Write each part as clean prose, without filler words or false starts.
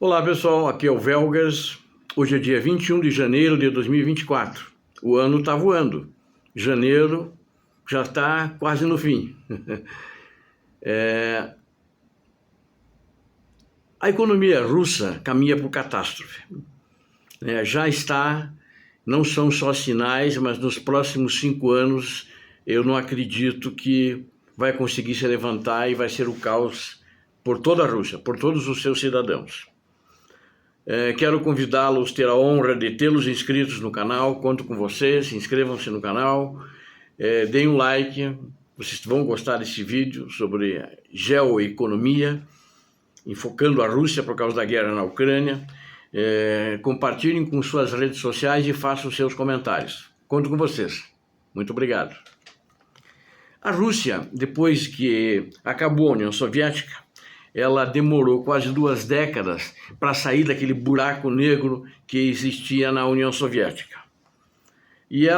Olá pessoal, aqui é o Velgas. Hoje é dia 21 de janeiro de 2024. O ano está voando. Janeiro já está quase no fim. A economia russa caminha para o catástrofe. Já está, não são só sinais, mas nos próximos 5 anos eu não acredito que vai conseguir se levantar e vai ser o caos por toda a Rússia, por todos os seus cidadãos. Quero convidá-los, ter a honra de tê-los inscritos no canal. Conto com vocês, inscrevam-se no canal, deem um like, vocês vão gostar desse vídeo sobre geoeconomia, enfocando a Rússia por causa da guerra na Ucrânia. Compartilhem com suas redes sociais e façam seus comentários. Conto com vocês. Muito obrigado. A Rússia, depois que acabou a União Soviética, ela demorou quase 2 décadas para sair daquele buraco negro que existia na União Soviética. E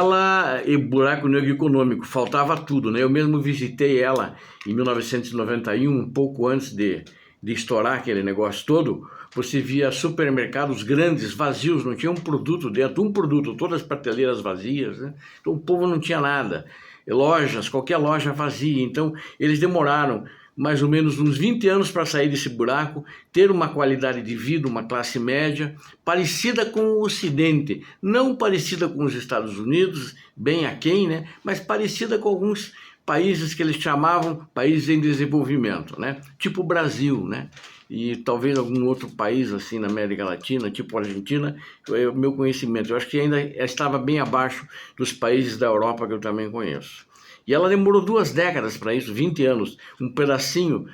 buraco negro econômico, faltava tudo, né? Eu mesmo visitei ela em 1991, um pouco antes de estourar aquele negócio todo. Você via supermercados grandes, vazios, não tinha um produto dentro, todas as prateleiras vazias, né? Então o povo não tinha nada. Lojas, qualquer loja vazia. Então eles demoraram mais ou menos uns 20 anos para sair desse buraco, ter uma qualidade de vida, uma classe média, parecida com o Ocidente, não parecida com os Estados Unidos, bem aquém, né? Mas parecida com alguns países que eles chamavam países em desenvolvimento, né? Tipo o Brasil, né? E talvez algum outro país assim na América Latina, tipo a Argentina, é o meu conhecimento. Eu acho que ainda estava bem abaixo dos países da Europa que eu também conheço. E ela demorou 2 décadas para isso, 20 anos, um pedacinho,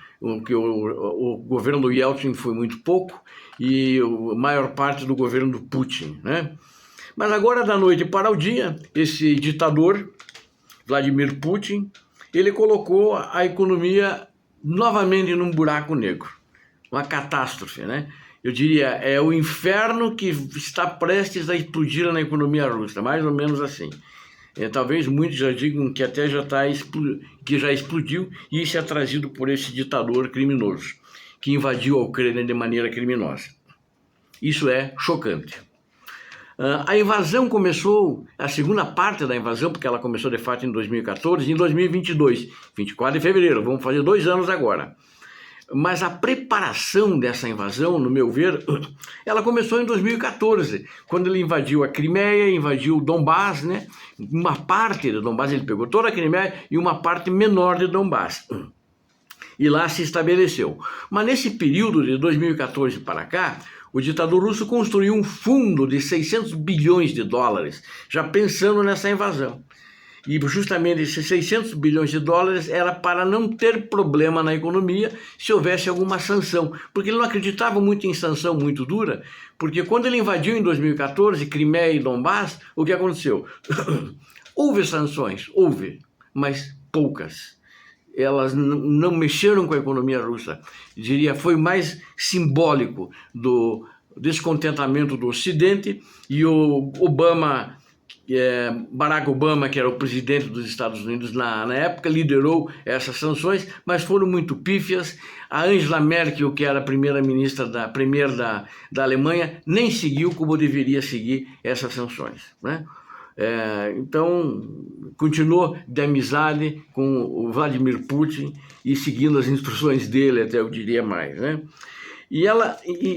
que o governo do Yeltsin foi muito pouco, e a maior parte do governo do Putin, né? Mas agora, da noite para o dia, esse ditador, Vladimir Putin, ele colocou a economia novamente num buraco negro, uma catástrofe, né? Eu diria, é o inferno que está prestes a explodir na economia russa, mais ou menos assim. Talvez muitos já digam que até que já explodiu, e isso é trazido por esse ditador criminoso, que invadiu a Ucrânia de maneira criminosa. Isso é chocante. A invasão começou, a segunda parte da invasão, porque ela começou de fato em 2014, em 2022, 24 de fevereiro, vamos fazer 2 anos agora. Mas a preparação dessa invasão, no meu ver, ela começou em 2014, quando ele invadiu a Crimeia, invadiu o Donbás, né? Uma parte do Donbás, ele pegou toda a Crimeia e uma parte menor de Donbás. E lá se estabeleceu. Mas nesse período de 2014 para cá, o ditador russo construiu um fundo de 600 bilhões de dólares, já pensando nessa invasão. E justamente esses 600 bilhões de dólares era para não ter problema na economia se houvesse alguma sanção, porque ele não acreditava muito em sanção muito dura, porque quando ele invadiu em 2014 Crimeia e Donbás, o que aconteceu? Houve sanções, mas poucas. Elas não mexeram com a economia russa. Eu diria, foi mais simbólico do descontentamento do Ocidente, e o Barack Obama, que era o presidente dos Estados Unidos na época, liderou essas sanções, mas foram muito pífias. A Angela Merkel, que era a primeira-ministra da Alemanha, nem seguiu como deveria seguir essas sanções, né? Então, continuou de amizade com o Vladimir Putin e seguindo as instruções dele, até eu diria mais, né?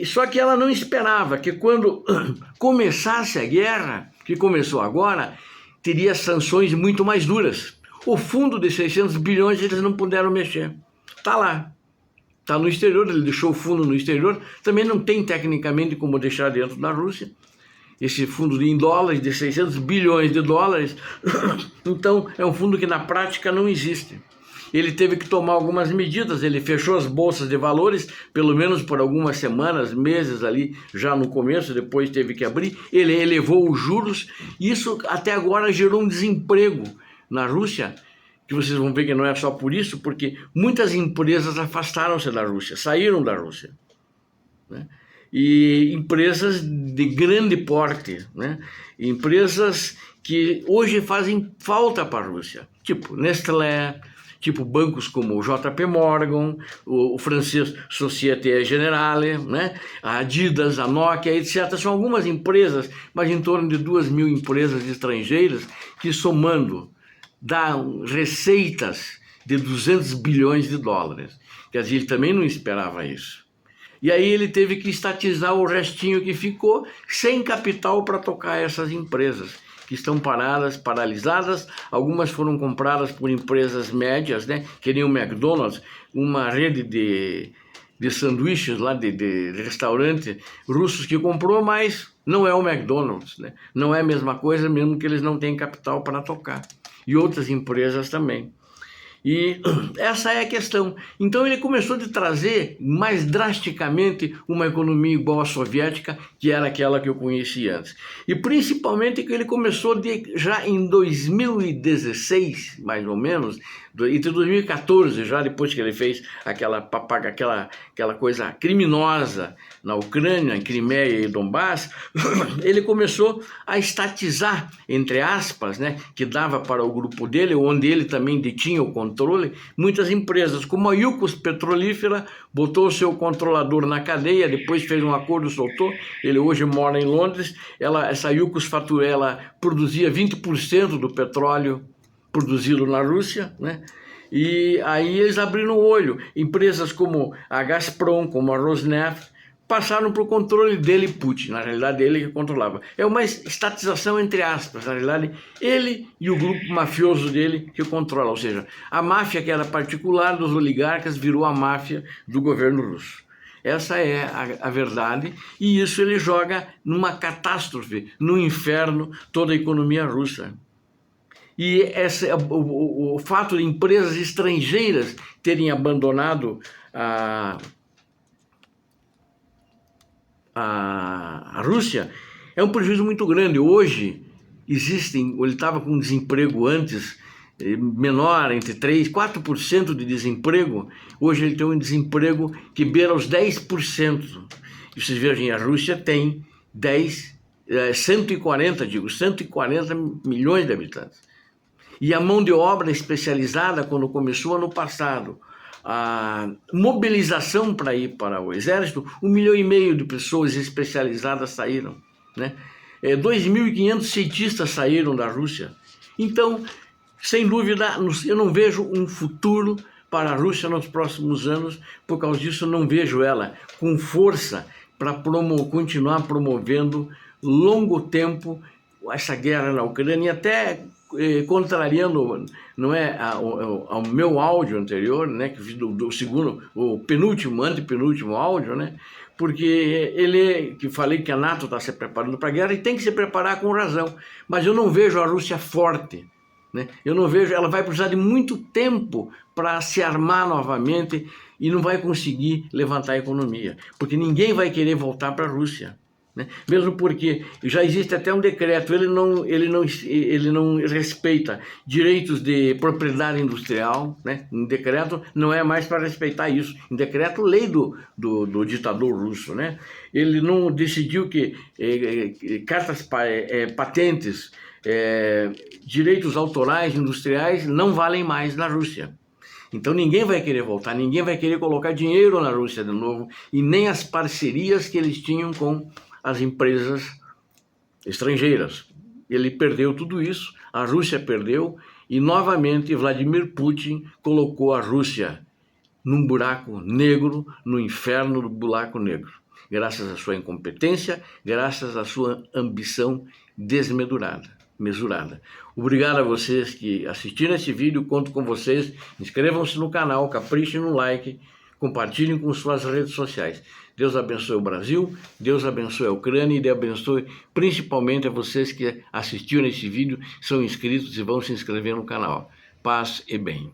Só que ela não esperava que quando começasse a guerra, que começou agora, teria sanções muito mais duras. O fundo de 600 bilhões eles não puderam mexer. Está lá. Está no exterior, ele deixou o fundo no exterior. Também não tem tecnicamente como deixar dentro da Rússia. Esse fundo em dólares, de 600 bilhões de dólares, então é um fundo que na prática não existe. Ele teve que tomar algumas medidas, ele fechou as bolsas de valores, pelo menos por algumas semanas, meses ali, já no começo, depois teve que abrir, ele elevou os juros, e isso até agora gerou um desemprego na Rússia, que vocês vão ver que não é só por isso, porque muitas empresas afastaram-se da Rússia, saíram da Rússia, né? E empresas de grande porte, né? Empresas que hoje fazem falta para a Rússia, tipo Nestlé, tipo bancos como o JP Morgan, o francês Société Générale, né? A Adidas, a Nokia, etc. São algumas empresas, mas em torno de 2.000 empresas estrangeiras que, somando, dão receitas de 200 bilhões de dólares. Quer dizer, ele também não esperava isso. E aí ele teve que estatizar o restinho que ficou, sem capital para tocar essas empresas, que estão paradas, paralisadas. Algumas foram compradas por empresas médias, né? Que nem o McDonald's, uma rede de sanduíches lá, de restaurante russos que comprou, mas não é o McDonald's, né? Não é a mesma coisa, mesmo que eles não tenham capital para tocar. E outras empresas também. E essa é a questão. Então ele começou a trazer mais drasticamente uma economia igual à soviética, que era aquela que eu conhecia antes. E principalmente que ele começou já em 2016, mais ou menos, entre 2014, já depois que ele fez aquela coisa criminosa na Ucrânia, em Crimeia e Donbass, ele começou a estatizar, entre aspas, né, que dava para o grupo dele, onde ele também detinha o controle, muitas empresas, como a Yukos Petrolífera, botou o seu controlador na cadeia, depois fez um acordo, soltou, ele hoje mora em Londres, essa Yukos ela produzia 20% do petróleo produzido na Rússia, né? E aí eles abriram o olho. Empresas como a Gazprom, como a Rosneft, passaram para o controle dele, Putin. Na realidade, ele que controlava. É uma estatização entre aspas. Na realidade, ele e o grupo mafioso dele que controla. Ou seja, a máfia que era particular dos oligarcas virou a máfia do governo russo. Essa é a verdade, e isso ele joga numa catástrofe, no inferno, toda a economia russa. E o fato de empresas estrangeiras terem abandonado a Rússia é um prejuízo muito grande. Hoje ele estava com desemprego antes menor, entre 3% e 4% de desemprego. Hoje ele tem um desemprego que beira os 10%. E vocês vejam, a Rússia tem 140 milhões de habitantes. E a mão de obra especializada, quando começou ano passado, a mobilização para ir para o exército, 1,5 milhão de pessoas especializadas saíram, né? 2.500 cientistas saíram da Rússia. Então, sem dúvida, eu não vejo um futuro para a Rússia nos próximos anos. Por causa disso, eu não vejo ela com força para continuar promovendo longo tempo essa guerra na Ucrânia, e até contrariando, não é, ao meu áudio anterior, né, que fiz do segundo, o antepenúltimo áudio, né, porque que falei que a NATO está se preparando para a guerra e tem que se preparar com razão, mas eu não vejo a Rússia forte, né, eu não vejo, ela vai precisar de muito tempo para se armar novamente e não vai conseguir levantar a economia, porque ninguém vai querer voltar para a Rússia. Né? Mesmo porque já existe até um decreto, ele não respeita direitos de propriedade industrial, né? Em decreto não é mais para respeitar isso, em decreto lei do ditador russo, né? Ele não decidiu que patentes, direitos autorais industriais não valem mais na Rússia. Então ninguém vai querer voltar, ninguém vai querer colocar dinheiro na Rússia de novo, e nem as parcerias que eles tinham com as empresas estrangeiras. Ele perdeu tudo isso, a Rússia perdeu, e novamente Vladimir Putin colocou a Rússia num buraco negro, no inferno do buraco negro, graças à sua incompetência, graças à sua ambição desmesurada. Obrigado a vocês que assistiram esse vídeo, conto com vocês, inscrevam-se no canal, caprichem no like, compartilhem com suas redes sociais. Deus abençoe o Brasil, Deus abençoe a Ucrânia e Deus abençoe principalmente a vocês que assistiram esse vídeo, são inscritos e vão se inscrever no canal. Paz e bem.